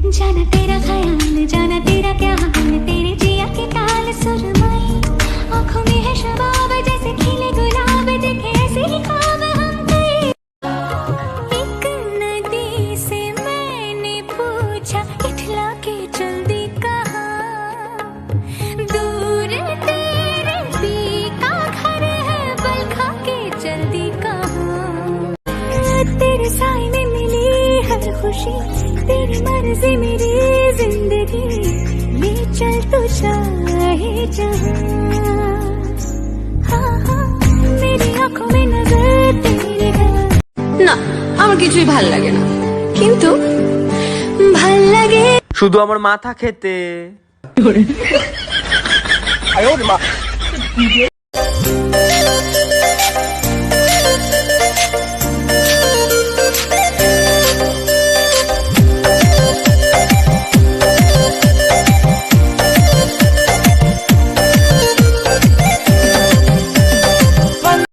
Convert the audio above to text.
जाना तेरा ख्याल, जाना तेरा क्या हाल, तेरे जिया के ताल सुरमई, आँखों में है शबाब जैसे खिले गुलाब, देखे ऐसे ही ख्वाब हम कई। एक नदी से मैंने पूछा, इठला के जल्दी कहाँ, दूर तेरे पीका घर है, बल खा के जल्दी कहाँ। तेरे साए में मिली हर खुशी, तेरी मर्जी मेरी जिंदगी, ले चल तू चाहे जहाँ। हाँ हाँ मेरी आँखों में नजर तेरे है না, আমার কিছুই ভাল লাগে না, কিন্তু ভাল লাগে শুধু আমার মাথা খেতে। করে।